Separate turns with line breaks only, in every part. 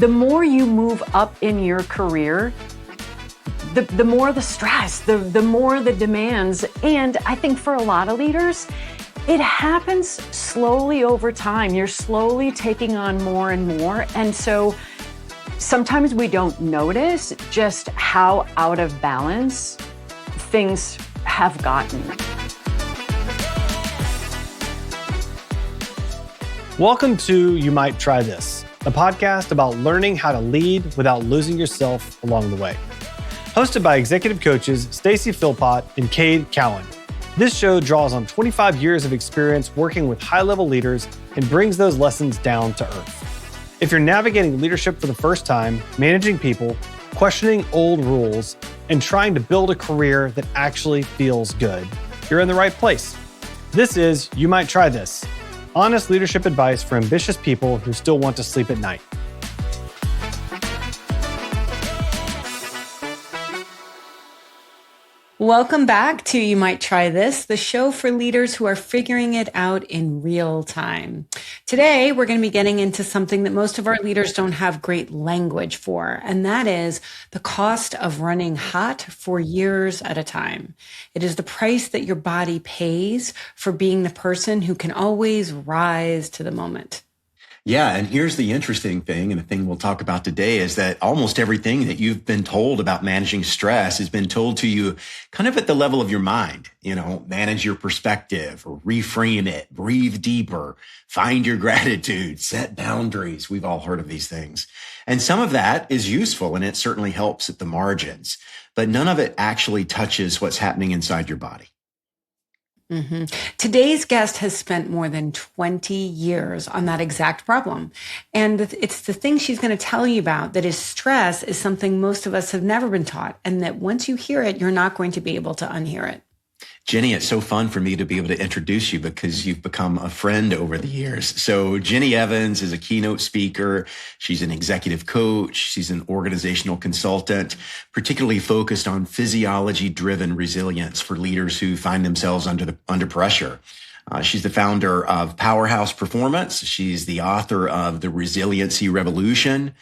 the more you move up in your career, the more the stress, the more the demands. And I think for a lot of leaders, it happens slowly over time. You're slowly taking on more and more. And so sometimes we don't notice just how out of balance things have gotten.
Welcome to You Might Try This, a podcast about learning how to lead without losing yourself along the way. Hosted by executive coaches Stacey and Cade. This show draws on 25 years of experience working with high-level leaders and brings those lessons down to earth. If you're navigating leadership for the first time, managing people, questioning old rules, and trying to build a career that actually feels good, you're in the right place. This is You Might Try This, honest leadership advice for ambitious people who still want to sleep at night.
Welcome back to You Might Try This, the show for leaders who are figuring it out in real time. Today, we're going to be getting into something that most of our leaders don't have great language for, and that is the cost of running hot for years at a time. It is the price that your body pays for being the person who can always rise to the moment.
Yeah. And here's the interesting thing, and the thing we'll talk about today is that almost everything that you've been told about managing stress has been told to you kind of at the level of your mind. Manage your perspective, or reframe it, breathe deeper, find your gratitude, set boundaries. We've all heard of these things. And some of that is useful, and it certainly helps at the margins, but none of it actually touches what's happening inside your body.
Mm-hmm. Today's guest has spent more than 20 years on that exact problem. And it's the thing she's going to tell you about that is stress is something most of us have never been taught. And that once you hear it, you're not going to be able to unhear it.
Jenny, it's so fun for me to be able to introduce you because you've become a friend over the years. So Jenny Evans is a keynote speaker. She's an executive coach. She's an organizational consultant, particularly focused on physiology-driven resilience for leaders who find themselves under pressure. She's the founder of Powerhouse Performance. She's the author of The Resiliency Revolution.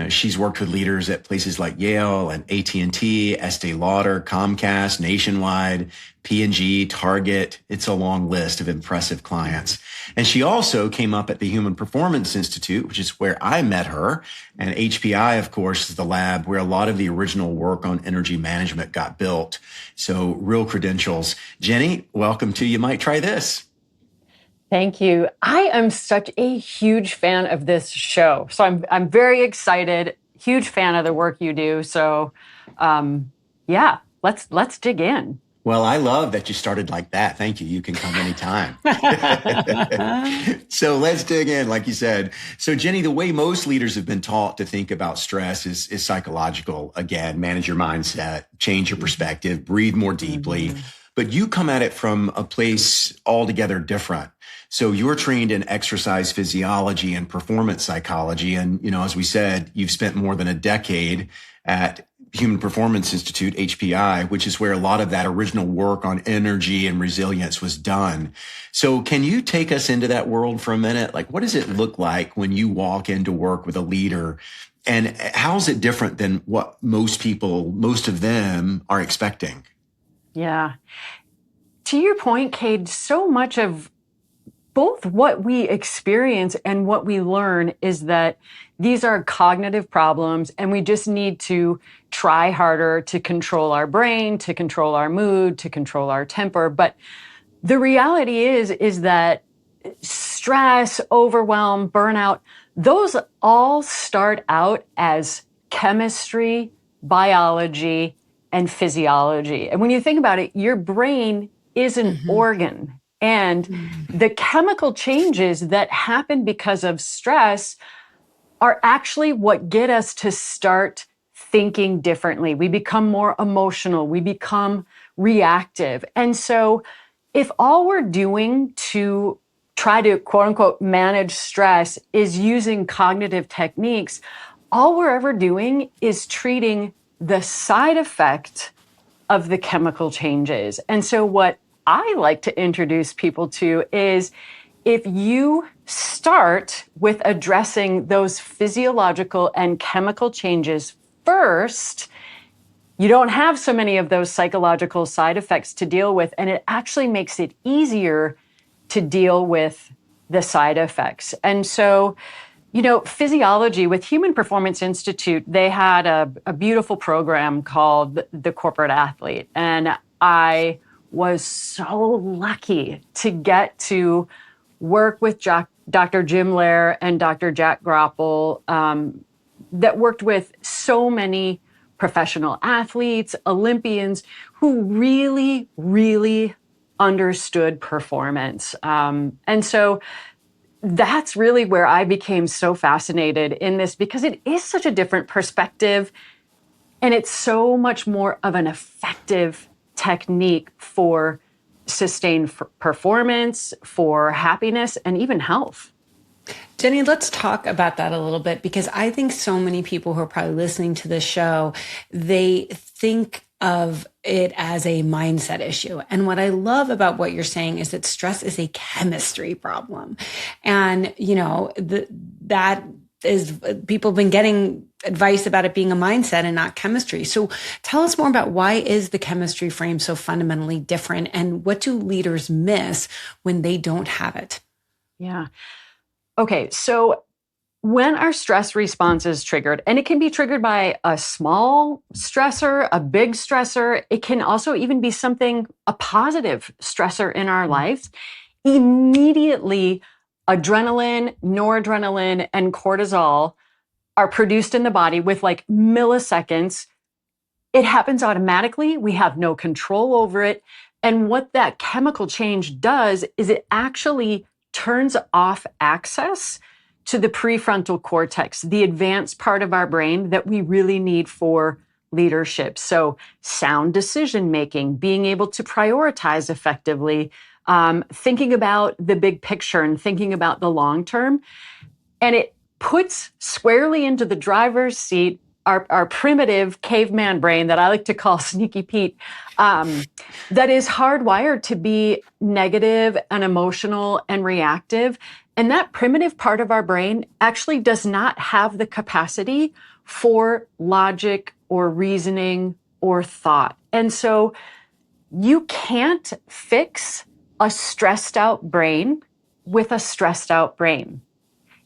She's worked with leaders at places like Yale and AT&T, Estee Lauder, Comcast, Nationwide, P&G, Target. It's a long list of impressive clients. And she also came up at the Human Performance Institute, which is where I met her. And HPI, of course, is the lab where a lot of the original work on energy management got built. So real credentials. Jenny, welcome to You Might Try This.
Thank you. I am such a huge fan of this show. So I'm very excited, huge fan of the work you do. So let's dig in.
Well, I love that you started like that. Thank you. You can come anytime. So let's dig in, like you said. So Jenny, the way most leaders have been taught to think about stress is psychological. Again, manage your mindset, change your perspective, breathe more deeply. Mm-hmm. But you come at it from a place altogether different. So you're trained in exercise physiology and performance psychology. And, as we said, you've spent more than a decade at Human Performance Institute, HPI, which is where a lot of that original work on energy and resilience was done. So can you take us into that world for a minute? Like, what does it look like when you walk into work with a leader? And how is it different than what most of them are expecting?
Yeah. To your point, Cade, so much of both what we experience and what we learn is that these are cognitive problems, and we just need to try harder to control our brain, to control our mood, to control our temper. But the reality is that stress, overwhelm, burnout, those all start out as chemistry, biology, and physiology. And when you think about it, your brain is an organ. And the chemical changes that happen because of stress are actually what get us to start thinking differently. We become more emotional. We become reactive. And so if all we're doing to try to, quote unquote, manage stress is using cognitive techniques, all we're ever doing is treating the side effect of the chemical changes. And so what I like to introduce people to is if you start with addressing those physiological and chemical changes first, you don't have so many of those psychological side effects to deal with, and it actually makes it easier to deal with the side effects. And so, physiology with Human Performance Institute, they had a beautiful program called the Corporate Athlete. And I was so lucky to get to work with Dr. Jim Lair and Dr. Jack Groppel, that worked with so many professional athletes, Olympians, who really, really understood performance. And so that's really where I became so fascinated in this, because it is such a different perspective and it's so much more of an effective technique for sustained performance, for happiness, and even health.
Jenny, let's talk about that a little bit, because I think so many people who are probably listening to this show, they think of it as a mindset issue. And what I love about what you're saying is that stress is a chemistry problem. And, that is, people have been getting advice about it being a mindset and not chemistry. So tell us more about, why is the chemistry frame so fundamentally different, and what do leaders miss when they don't have it?
Yeah. Okay, so when our stress response is triggered, and it can be triggered by a small stressor, a big stressor, it can also even be a positive stressor in our lives, immediately adrenaline, noradrenaline, and cortisol are produced in the body with like milliseconds. It happens automatically. We have no control over it. And what that chemical change does is it actually turns off access to the prefrontal cortex, the advanced part of our brain that we really need for leadership. So sound decision making, being able to prioritize effectively, thinking about the big picture and thinking about the long term. And it puts squarely into the driver's seat our primitive caveman brain that I like to call Sneaky Pete, that is hardwired to be negative and emotional and reactive. And that primitive part of our brain actually does not have the capacity for logic or reasoning or thought. And so you can't fix a stressed out brain with a stressed out brain.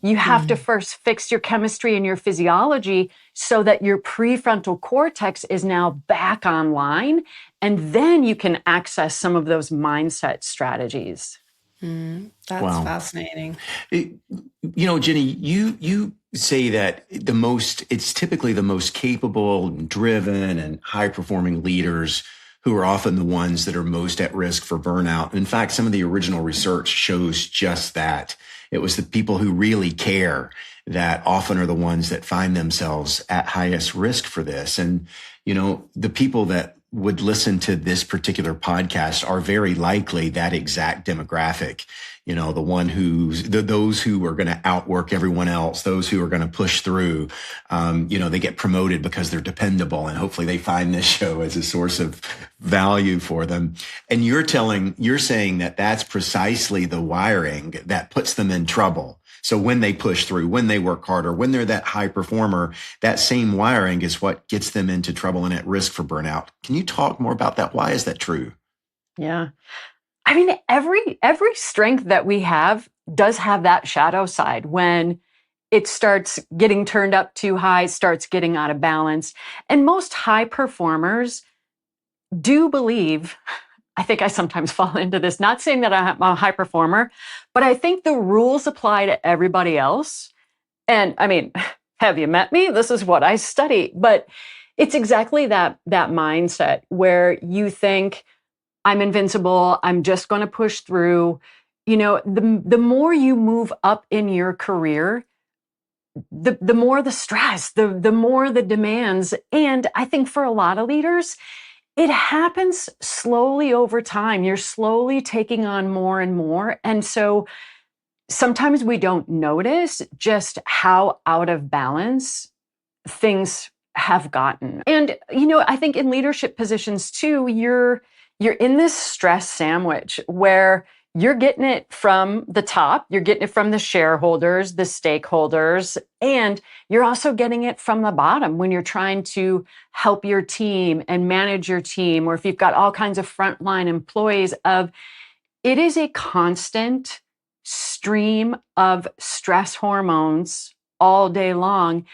You have to first fix your chemistry and your physiology so that your prefrontal cortex is now back online, and then you can access some of those mindset strategies.
That's fascinating.
Jenny, you say that it's typically the most capable, driven, and high performing leaders who are often the ones that are most at risk for burnout. In fact, some of the original research shows just that. It was the people who really care that often are the ones that find themselves at highest risk for this. And, the people that would listen to this particular podcast are very likely that exact demographic. Those who are going to outwork everyone else, those who are going to push through, they get promoted because they're dependable, and hopefully they find this show as a source of value for them. And you're saying that that's precisely the wiring that puts them in trouble. So when they push through, when they work harder, when they're that high performer, that same wiring is what gets them into trouble and at risk for burnout. Can you talk more about that? Why is that true?
Yeah. I mean, every strength that we have does have that shadow side when it starts getting turned up too high, starts getting out of balance. And most high performers do believe, I think I sometimes fall into this, not saying that I'm a high performer, but I think the rules apply to everybody else. And I mean, have you met me? This is what I study. But it's exactly that mindset where you think, I'm invincible, I'm just going to push through. The more you move up in your career, the more the stress, the more the demands. And I think for a lot of leaders, it happens slowly over time. You're slowly taking on more and more. And so sometimes we don't notice just how out of balance things have gotten. And, I think in leadership positions too, you're in this stress sandwich where you're getting it from the top, you're getting it from the shareholders, the stakeholders, and you're also getting it from the bottom when you're trying to help your team and manage your team, or if you've got all kinds of frontline employees of, it is a constant stream of stress hormones all day long.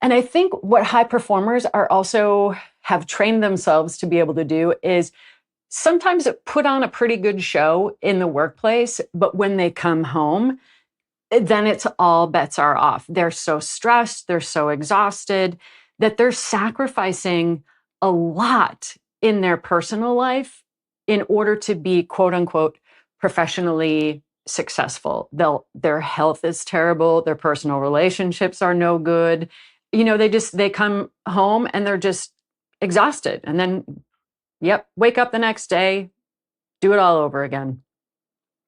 And I think what high performers are also have trained themselves to be able to do is sometimes put on a pretty good show in the workplace, but when they come home, then it's all bets are off. They're so stressed, they're so exhausted that they're sacrificing a lot in their personal life in order to be quote unquote professionally successful. Their health is terrible, their personal relationships are no good. They come home and they're just exhausted. And then yep, wake up the next day, do it all over again.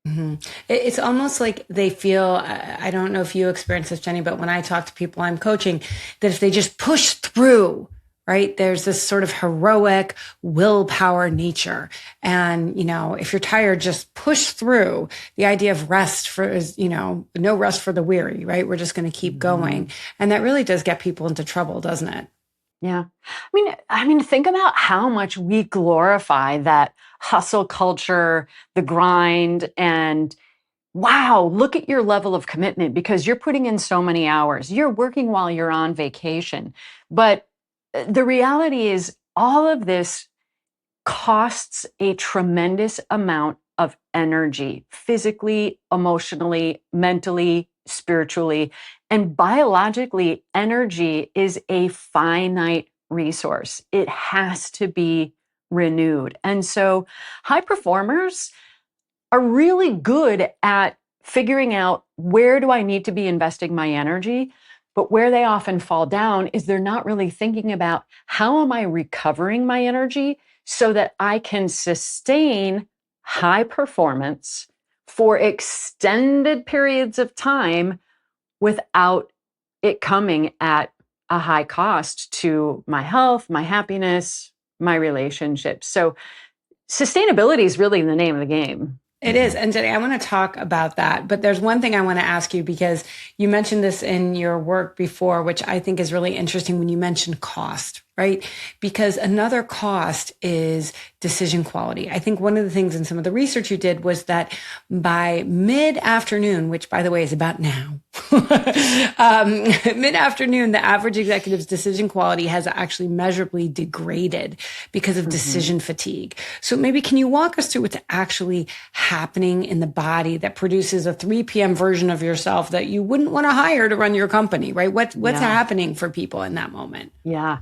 Mm-hmm. It's almost like they feel, I don't know if you experience this, Jenny, but when I talk to people I'm coaching, that if they just push through, right, there's this sort of heroic willpower nature. And, if you're tired, just push through. The idea of rest is, no rest for the weary, right? We're just going to keep going. And that really does get people into trouble, doesn't it?
Yeah. I mean, think about how much we glorify that hustle culture, the grind, and wow, look at your level of commitment because you're putting in so many hours. You're working while you're on vacation. But the reality is all of this costs a tremendous amount of energy, physically, emotionally, mentally, spiritually, and biologically. Energy is a finite resource. It has to be renewed. And so high performers are really good at figuring out where do I need to be investing my energy. But where they often fall down is they're not really thinking about how am I recovering my energy so that I can sustain high performance for extended periods of time without it coming at a high cost to my health, my happiness, my relationships. So sustainability is really the name of the game.
It is. And Jenny, I want to talk about that. But there's one thing I want to ask you because you mentioned this in your work before, which I think is really interesting when you mentioned cost, right? Because another cost is decision quality. I think one of the things in some of the research you did was that by mid-afternoon, which by the way is about now, mid-afternoon, the average executive's decision quality has actually measurably degraded because of decision fatigue. So maybe can you walk us through what's actually happening in the body that produces a 3 p.m. version of yourself that you wouldn't want to hire to run your company, right? What's happening for people in that moment?
Yeah.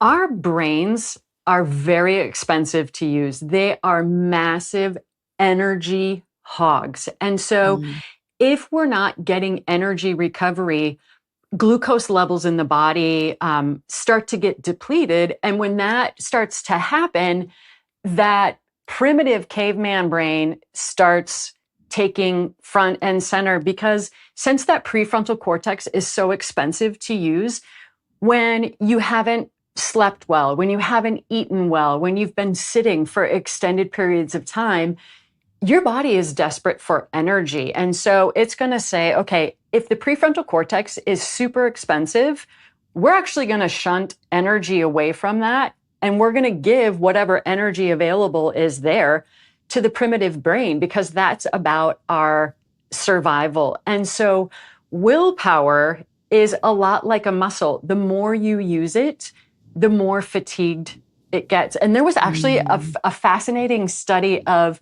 Our brains are very expensive to use. They are massive energy hogs. And so if we're not getting energy recovery, glucose levels in the body start to get depleted. And when that starts to happen, that primitive caveman brain starts taking front and center because since that prefrontal cortex is so expensive to use, when you haven't slept well, when you haven't eaten well, when you've been sitting for extended periods of time, your body is desperate for energy. And so it's going to say, okay, if the prefrontal cortex is super expensive, we're actually going to shunt energy away from that. And we're going to give whatever energy available is there to the primitive brain because that's about our survival. And so willpower is a lot like a muscle. The more you use it, the more fatigued it gets. And there was actually a fascinating study of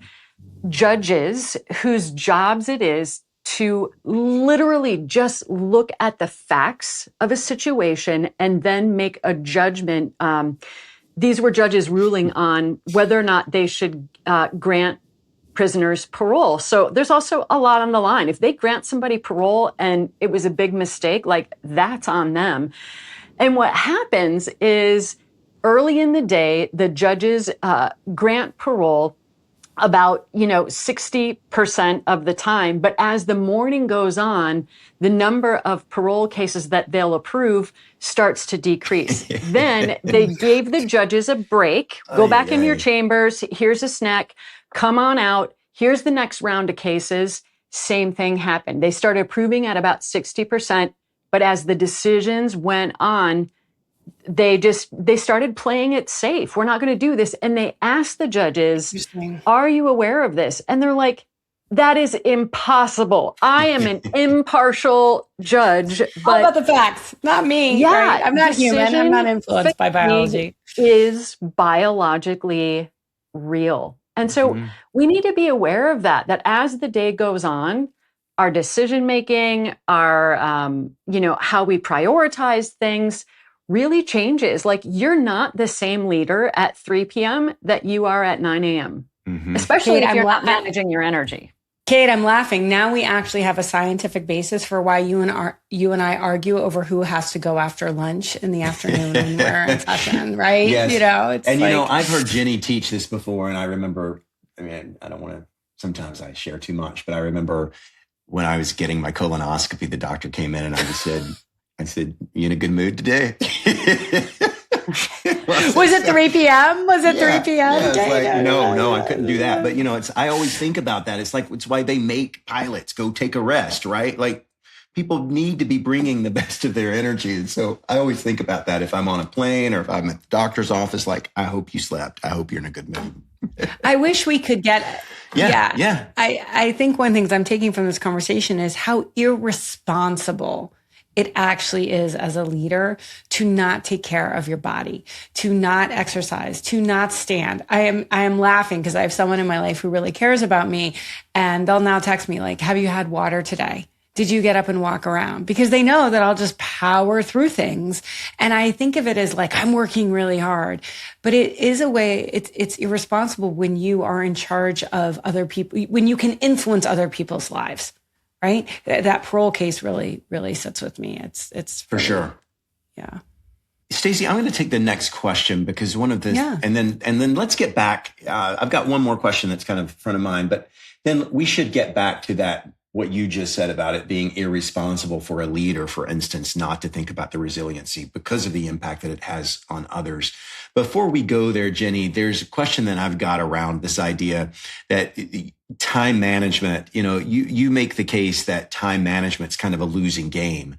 judges whose jobs it is to literally just look at the facts of a situation and then make a judgment. These were judges ruling on whether or not they should grant prisoners parole. So there's also a lot on the line. If they grant somebody parole and it was a big mistake, like that's on them. And what happens is early in the day, the judges grant parole about, 60% of the time. But as the morning goes on, the number of parole cases that they'll approve starts to decrease. Then they gave the judges a break, go back in your chambers, here's a snack, come on out, Here's the next round of cases. Same thing happened. They started approving at about 60%, but as the decisions went on, they started playing it safe. We're not going to do this. And they asked the judges, are you aware of this? And they're like, that is impossible. I am an impartial judge. But
all about the facts, not me.
Yeah,
right? I'm not human. I'm not influenced by biology.
Is biologically real. And so we need to be aware of that as the day goes on, our decision making, our, how we prioritize things really changes. Like, you're not the same leader at 3 p.m. that you are at 9 a.m., especially if you're not managing your energy.
Cade, I'm laughing. Now we actually have a scientific basis for why you and I argue over who has to go after lunch in the afternoon when we're in session, right?
Yes.
It's
I've heard Jenny teach this before, and I remember, I don't want to, sometimes I share too much, but I remember when I was getting my colonoscopy, the doctor came in and I said, you in a good mood today?
Was it 3 p.m.? Was it 3 p.m.?
Yeah, it's like, no, I couldn't do that. But, I always think about that. It's why they make pilots go take a rest, right? Like, people need to be bringing the best of their energy. And so I always think about that if I'm on a plane or if I'm at the doctor's office, like, I hope you slept. I hope you're in a good mood.
I wish we could get it.
Yeah.
I think one of the things I'm taking from this conversation is how irresponsible it actually is as a leader to not take care of your body, to not exercise, to not stand. I am laughing because I have someone in my life who really cares about me, and they'll now text me like, have you had water today? Did you get up and walk around? Because they know that I'll just power through things. And I think of it as like, I'm working really hard, but it is a way, it's irresponsible when you are in charge of other people, when you can influence other people's lives. Right? That parole case really, really sits with me. It's
for sure.
Yeah.
Stacey, I'm going to take the next question because one of the, and then let's get back. I've got one more question that's kind of front of mind, but then we should get back to that, what you just said about it being irresponsible for a leader, for instance, not to think about the resiliency because of the impact that it has on others. Before we go there, Jenny, there's a question that I've got around this idea that time management, you make the case that time management's kind of a losing game.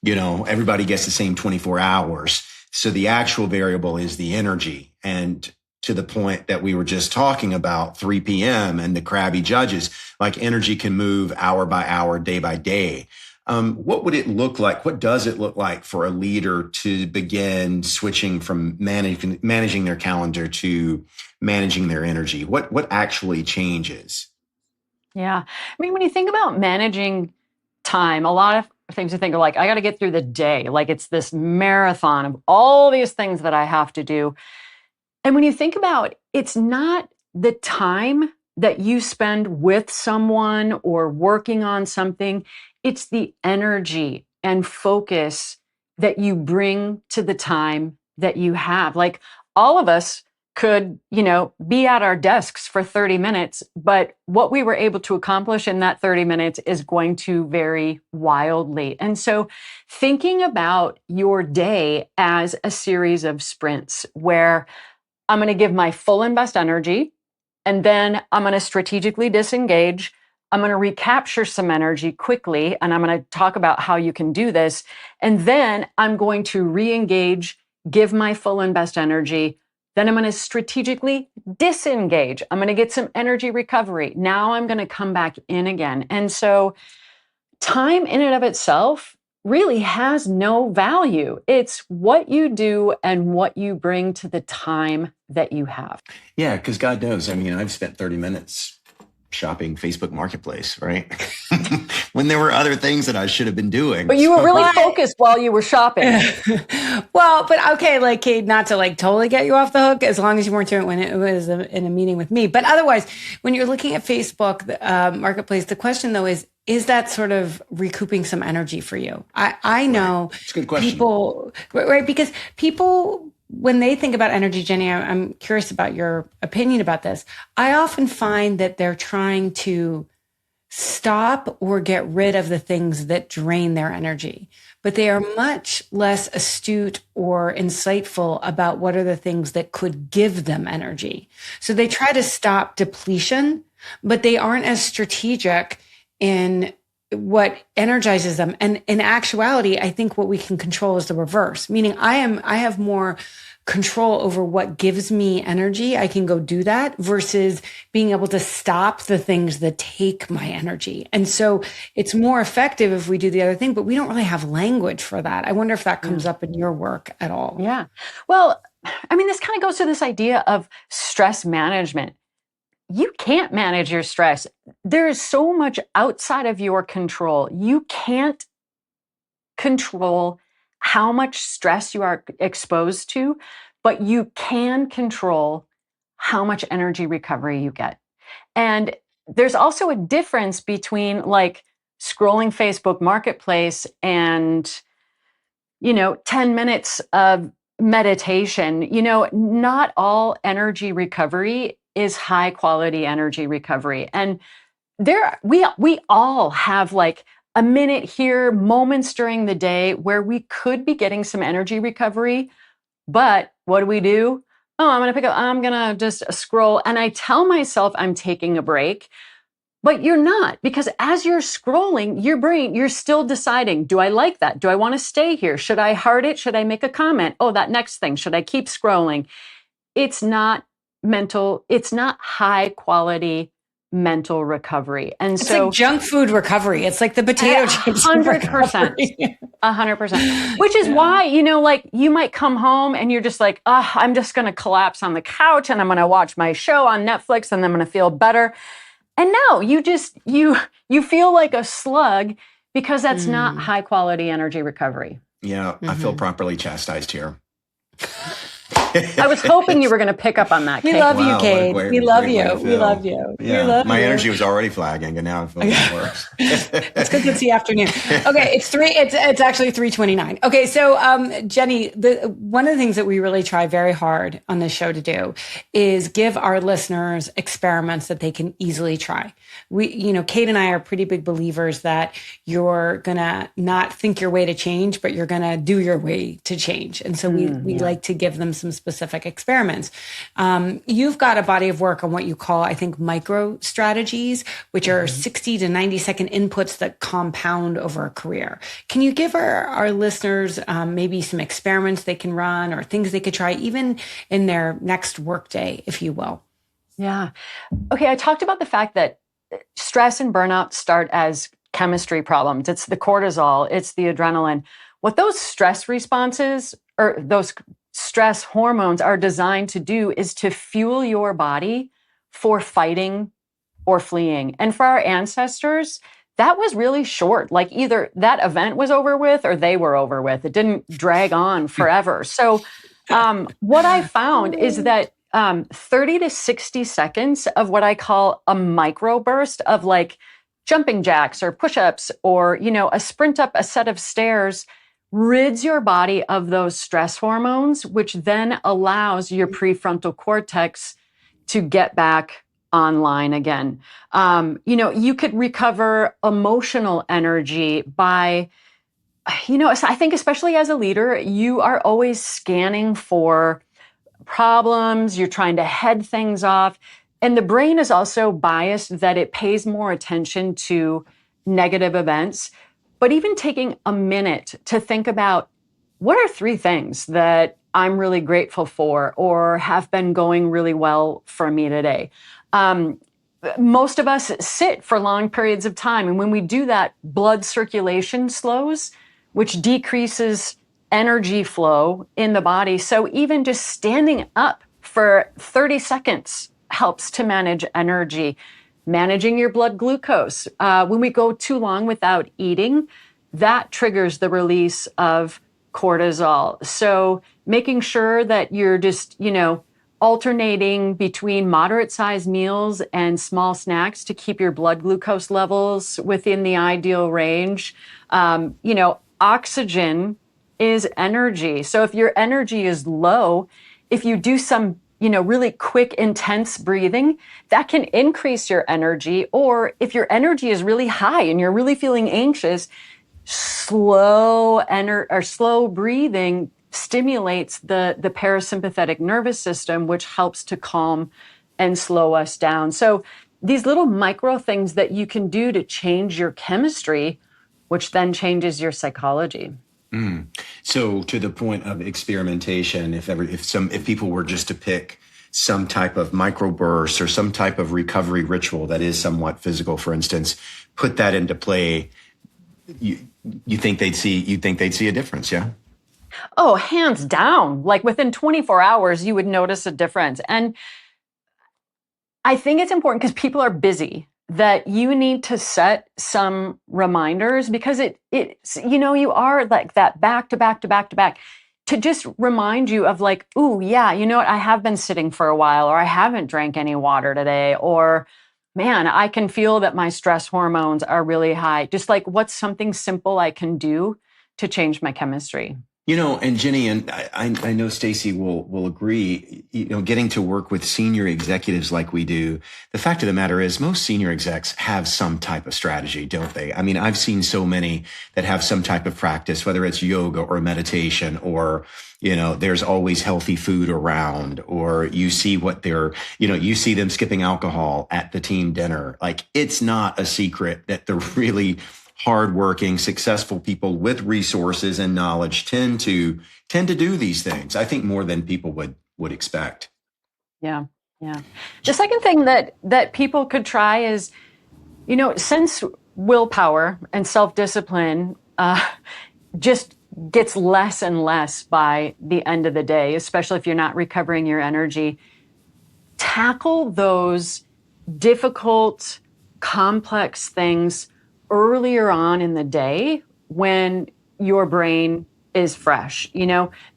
Everybody gets the same 24 hours. So the actual variable is the energy. And to the point that we were just talking about 3 p.m. and the crabby judges, like, energy can move hour by hour, day by day. What would it look like? What does it look like for a leader to begin switching from managing their calendar to managing their energy? What actually changes?
Yeah. When you think about managing time, a lot of things you think are like, I got to get through the day. Like, it's this marathon of all these things that I have to do. And when you think about, it's not the time that you spend with someone or working on something, it's the energy and focus that you bring to the time that you have. Like, all of us could, be at our desks for 30 minutes, but what we were able to accomplish in that 30 minutes is going to vary wildly. And so thinking about your day as a series of sprints where I'm going to give my full and best energy, and then I'm going to strategically disengage. I'm going to recapture some energy quickly, and I'm going to talk about how you can do this. And then I'm going to re-engage, give my full and best energy. Then I'm going to strategically disengage. I'm going to get some energy recovery. Now I'm going to come back in again. And so time in and of itself really has no value. It's what you do and what you bring to the time that you have.
Yeah, because God knows, I've spent 30 minutes shopping Facebook Marketplace, right? When there were other things that I should have been doing.
But you were really focused while you were shopping.
Well, but okay, like, Cade, not to like totally get you off the hook, as long as you weren't doing it when it was in a meeting with me. But otherwise, when you're looking at Facebook Marketplace, the question though is that sort of recouping some energy for you? I know
it's a good question.
People, right? Because people, when they think about energy, Jenny, I'm curious about your opinion about this. I often find that they're trying to stop or get rid of the things that drain their energy, but they are much less astute or insightful about what are the things that could give them energy. So they try to stop depletion but they aren't as strategic in what energizes them. And in actuality, I think what we can control is the reverse, meaning I have more control over what gives me energy. I can go do that versus being able to stop the things that take my energy. And so it's more effective if we do the other thing, but we don't really have language for that. I wonder if that comes up in your work at all.
Yeah. Well, I mean, this kind of goes to this idea of stress management. You can't manage your stress. There is so much outside of your control. You can't control how much stress you are exposed to, but you can control how much energy recovery you get. And there's also a difference between like scrolling Facebook Marketplace and, 10 minutes of meditation. Not all energy recovery is high quality energy recovery. And we all have like a minute here, moments during the day where we could be getting some energy recovery. But what do? Oh, I'm going to just scroll. And I tell myself I'm taking a break, but you're not, because as you're scrolling, your brain, you're still deciding, do I like that? Do I want to stay here? Should I heart it? Should I make a comment? Oh, that next thing, should I keep scrolling? It's not high quality mental recovery. And
it's
so
like junk food recovery. It's like the potato chips.
100%. 100%. Which is why, like you might come home and you're just like, I'm just going to collapse on the couch and I'm going to watch my show on Netflix and I'm going to feel better. And no, you feel like a slug because that's not high quality energy recovery.
Yeah, I feel properly chastised here.
I was hoping you were going to pick up on that, Cade.
We love you, Cade. We love you. We love you.
Yeah, my energy was already flagging, and now I feel worse.
It's because it's the afternoon. Okay, it's actually 3:29. Okay, so Jenny, one of the things that we really try very hard on this show to do is give our listeners experiments that they can easily try. Cade and I are pretty big believers that you're gonna not think your way to change, but you're gonna do your way to change, and so we like to give them some specific experiments. You've got a body of work on what you call, I think, micro strategies, which are 60 to 90 second inputs that compound over a career. Can you give our listeners maybe some experiments they can run or things they could try even in their next workday, if you will?
Yeah. Okay. I talked about the fact that stress and burnout start as chemistry problems. It's the cortisol, it's the adrenaline. What those stress responses or those stress hormones are designed to do is to fuel your body for fighting or fleeing. And for our ancestors, that was really short. Like either that event was over with or they were over with. It didn't drag on forever. So what I found is that 30 to 60 seconds of what I call a microburst of like jumping jacks or push-ups or, a sprint up a set of stairs rids your body of those stress hormones, which then allows your prefrontal cortex to get back online again. You could recover emotional energy by, I think especially as a leader, you are always scanning for problems, you're trying to head things off. And the brain is also biased that it pays more attention to negative events. But even taking a minute to think about what are 3 things that I'm really grateful for or have been going really well for me today. Most of us sit for long periods of time. And when we do that, blood circulation slows, which decreases energy flow in the body. So even just standing up for 30 seconds helps to manage energy. Managing your blood glucose. When we go too long without eating, that triggers the release of cortisol. So making sure that you're just, alternating between moderate-sized meals and small snacks to keep your blood glucose levels within the ideal range. Oxygen is energy. So if your energy is low, if you do some really quick, intense breathing, that can increase your energy. Or if your energy is really high and you're really feeling anxious, slow breathing stimulates the parasympathetic nervous system, which helps to calm and slow us down. So these little micro things that you can do to change your chemistry, which then changes your psychology.
So to the point of experimentation, if people were just to pick some type of microburst or some type of recovery ritual that is somewhat physical, for instance, put that into play, you think they'd see a difference, yeah?
Oh, hands down. Like within 24 hours, you would notice a difference. And I think it's important because people are busy that you need to set some reminders because it's, you are like that back to back to back to back to just remind you of like, ooh, yeah, you know what? I have been sitting for a while, or I haven't drank any water today, or man, I can feel that my stress hormones are really high. Just like what's something simple I can do to change my chemistry?
And Jenny, and I know Stacey will agree, getting to work with senior executives like we do, the fact of the matter is most senior execs have some type of strategy, don't they? I mean, I've seen so many that have some type of practice, whether it's yoga or meditation, or, there's always healthy food around, or you see you see them skipping alcohol at the team dinner. Like, it's not a secret that the really hardworking, successful people with resources and knowledge tend to do these things. I think more than people would expect.
Yeah. Yeah. The second thing that people could try is, since willpower and self-discipline just gets less and less by the end of the day, especially if you're not recovering your energy, tackle those difficult, complex things earlier on in the day when your brain is fresh.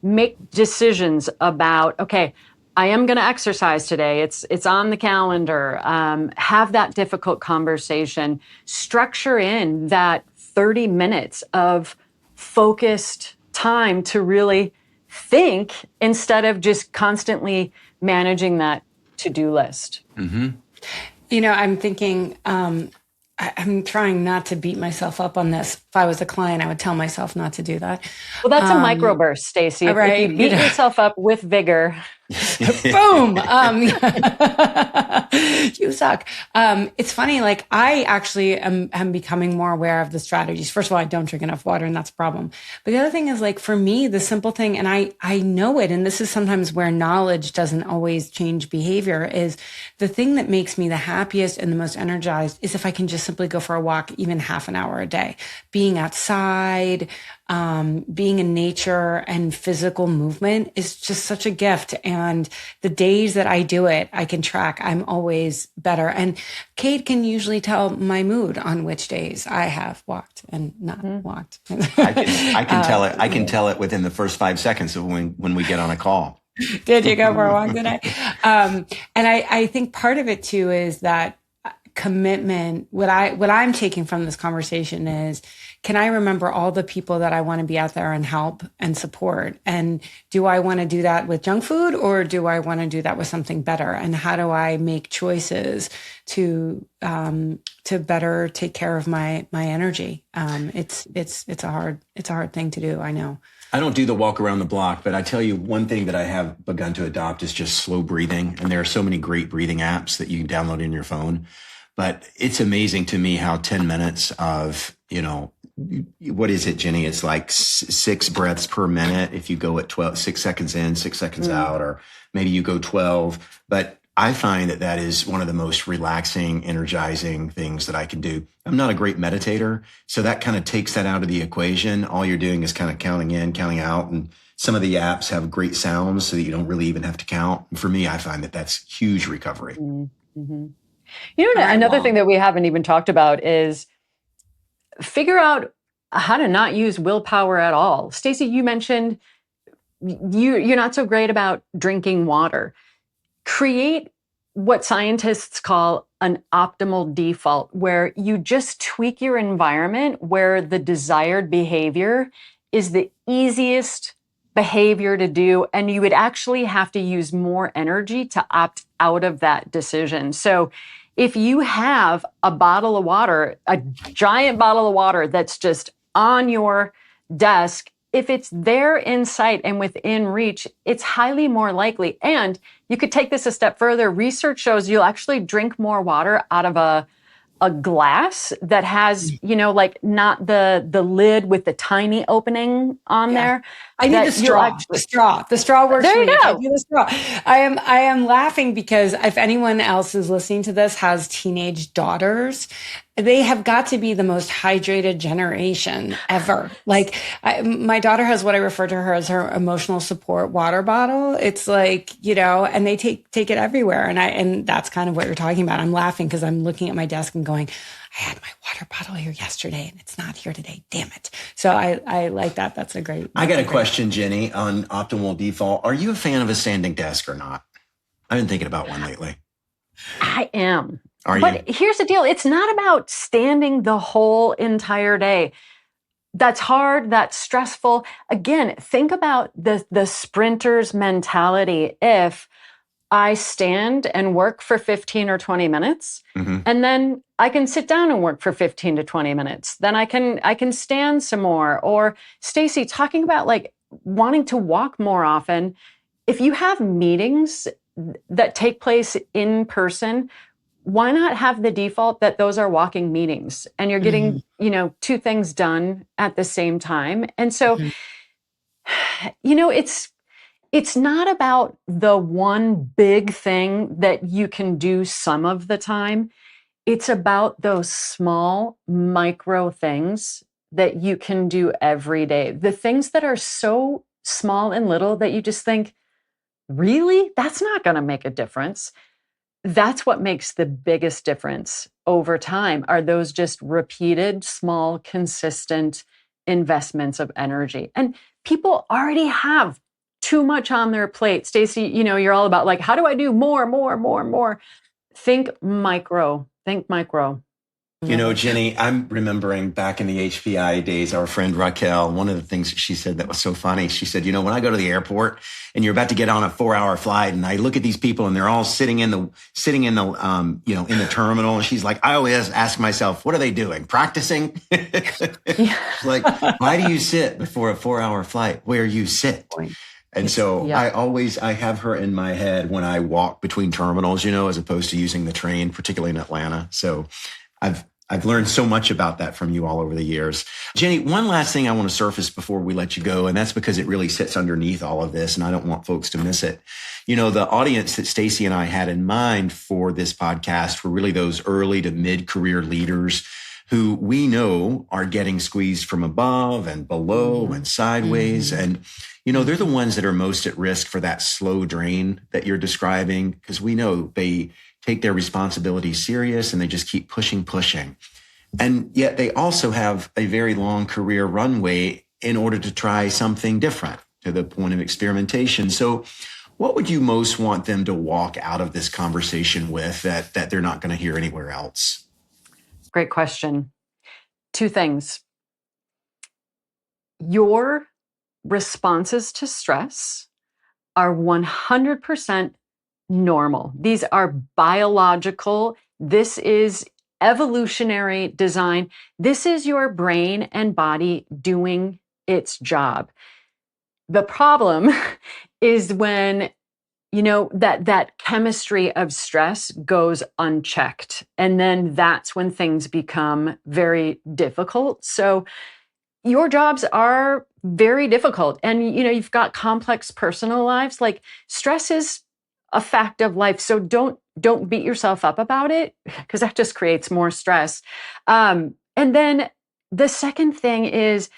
Make decisions about, okay, I am going to exercise today. It's on the calendar. Have that difficult conversation. Structure in that 30 minutes of focused time to really think instead of just constantly managing that to-do list.
Mm-hmm.
I'm thinking, I'm trying not to beat myself up on this. If I was a client, I would tell myself not to do that.
Well, that's a microburst, Stacey.
Right,
if you beat yourself up with vigor,
boom, you suck. It's funny. Like, I actually am becoming more aware of the strategies. First of all, I don't drink enough water, and that's a problem. But the other thing is, like, for me, the simple thing, and I know it, and this is sometimes where knowledge doesn't always change behavior, is the thing that makes me the happiest and the most energized is if I can just simply go for a walk, even half an hour a day, being outside, being in nature and physical movement is just such a gift. And the days that I do it, I can track. I'm always better. And Cade can usually tell my mood on which days I have walked and not walked.
I can tell it. I can tell it within the first 5 seconds of when we get on a call.
Did you go for a walk today? And I think part of it too is that commitment. What I'm taking from this conversation is, can I remember all the people that I want to be out there and help and support? And do I want to do that with junk food, or do I want to do that with something better? And how do I make choices to better take care of my energy? It's a hard thing to do. I know.
I don't do the walk around the block, but I tell you one thing that I have begun to adopt is just slow breathing. And there are so many great breathing apps that you can download in your phone. But it's amazing to me how 10 minutes of, what is it, Jenny? It's like 6 breaths per minute. If you go at 6 seconds in, 6 seconds out, or maybe you go 12. But I find that is one of the most relaxing, energizing things that I can do. I'm not a great meditator, so that kind of takes that out of the equation. All you're doing is kind of counting in, counting out. And some of the apps have great sounds so that you don't really even have to count. And for me, I find that that's huge recovery.
Mm-hmm. Another thing that we haven't even talked about is figure out how to not use willpower at all. Stacey, you mentioned you're not so great about drinking water. Create what scientists call an optimal default, where you just tweak your environment where the desired behavior is the easiest behavior to do, and you would actually have to use more energy to opt out of that decision. So if you have a giant bottle of water that's just on your desk if it's there in sight and within reach, it's highly more likely. And you could take this a step further. Research shows you'll actually drink more water out of a glass that has, like not the lid with the tiny opening on there.
I need the straw. The straw works
there
for
you
me.
go.
I do the straw. I am laughing because if anyone else is listening to this has teenage daughters, they have got to be the most hydrated generation ever. Like my daughter has what I refer to her as her emotional support water bottle. It's like, and they take it everywhere. And that's kind of what you're talking about. I'm laughing because I'm looking at my desk and going, I had my water bottle here yesterday and it's not here today. Damn it. So I like that. That's a great.
I got a question, Jenny, on optimal default. Are you a fan of a standing desk or not? I've been thinking about one lately.
I am.
Are you?
But here's the deal. It's not about standing the whole entire day. That's hard. That's stressful. Again, think about the sprinter's mentality. If I stand and work for 15 or 20 minutes, and then I can sit down and work for 15 to 20 minutes. Then I can stand some more. Or Stacey, talking about like wanting to walk more often. If you have meetings that take place in person, why not have the default that those are walking meetings and you're getting, two things done at the same time? And so, it's not about the one big thing that you can do some of the time. It's about those small micro things that you can do every day. The things that are so small and little that you just think, really? That's not going to make a difference. That's what makes the biggest difference over time, are those just repeated, small, consistent investments of energy. And people already have too much on their plate. Stacey, you're all about like, how do I do more? Think micro.
Jenny, I'm remembering back in the HPI days, our friend Raquel, one of the things that she said that was so funny, she said, when I go to the airport and you're about to get on a 4-hour flight and I look at these people and they're all sitting in the in the terminal. And she's like, I always ask myself, what are they doing? Practicing? Like, why do you sit before a 4-hour flight where you sit? And so I have her in my head when I walk between terminals, as opposed to using the train, particularly in Atlanta. So I've learned so much about that from you all over the years. Jenny, one last thing I want to surface before we let you go, and that's because it really sits underneath all of this, and I don't want folks to miss it. The audience that Stacey and I had in mind for this podcast were really those early to mid-career leaders who we know are getting squeezed from above and below and sideways. And, they're the ones that are most at risk for that slow drain that you're describing, because we know they take their responsibilities serious and they just keep pushing. And yet they also have a very long career runway in order to try something different, to the point of experimentation. So what would you most want them to walk out of this conversation with that they're not going to hear anywhere else?
Great question. 2 things. Your responses to stress are 100% normal. These are biological. This is evolutionary design. This is your brain and body doing its job. The problem is when that chemistry of stress goes unchecked. And then that's when things become very difficult. So your jobs are very difficult. And, you've got complex personal lives. Like, stress is a fact of life. So don't beat yourself up about it, because that just creates more stress. And then the second thing is,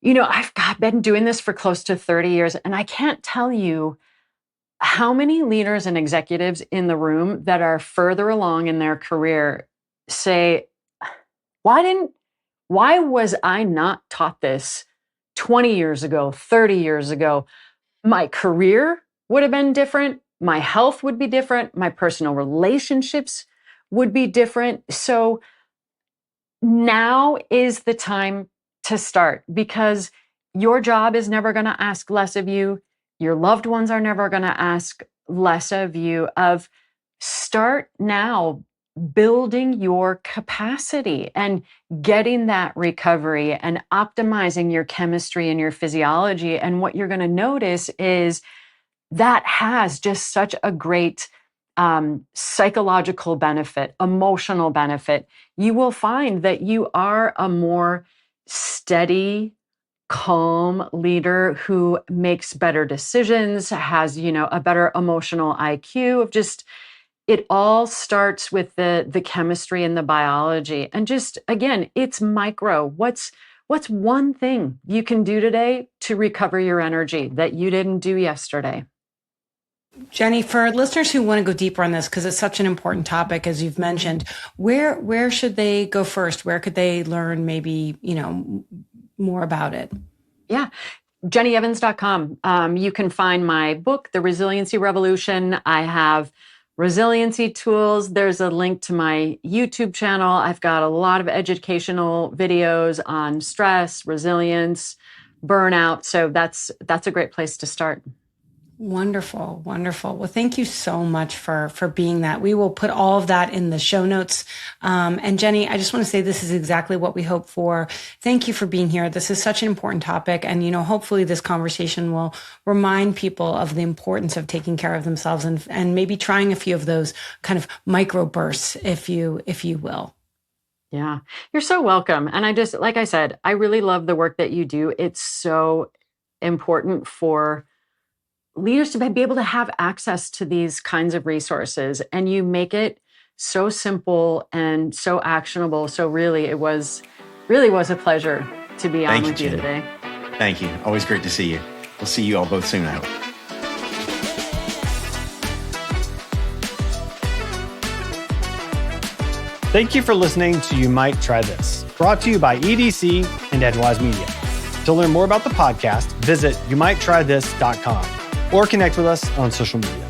I've been doing this for close to 30 years, and I can't tell you how many leaders and executives in the room that are further along in their career say, why was I not taught this 20 years ago, 30 years ago? My career would have been different. My health would be different. My personal relationships would be different. So now is the time to start, because your job is never going to ask less of you. Your loved ones are never going to ask less of you. Start now building your capacity and getting that recovery and optimizing your chemistry and your physiology. And what you're going to notice is that has just such a great psychological benefit, emotional benefit. You will find that you are a more steady, calm leader who makes better decisions, has, a better emotional IQ of just, it all starts with the chemistry and the biology. And just, again, it's micro. What's one thing you can do today to recover your energy that you didn't do yesterday?
Jenny, for listeners who want to go deeper on this, because it's such an important topic, as you've mentioned, where should they go first? Where could they learn maybe, more about it?
Yeah. JennyEvans.com. You can find my book, The Resiliency Revolution. I have resiliency tools. There's a link to my YouTube channel. I've got a lot of educational videos on stress, resilience, burnout. So that's a great place to start.
Wonderful. Wonderful. Well, thank you so much for being that. We will put all of that in the show notes. And Jenny, I just want to say this is exactly what we hope for. Thank you for being here. This is such an important topic. And, hopefully this conversation will remind people of the importance of taking care of themselves and maybe trying a few of those kind of microbursts, if you will.
Yeah, you're so welcome. And I just, like I said, I really love the work that you do. It's so important for leaders to be able to have access to these kinds of resources, and you make it so simple and so actionable. So really was a pleasure to be on with you today.
Thank you. Always great to see you. We'll see you all both soon, I hope.
Thank you for listening to You Might Try This, brought to you by EDC and Edgewise Media. To learn more about the podcast, visit youmightTryThis.com or connect with us on social media.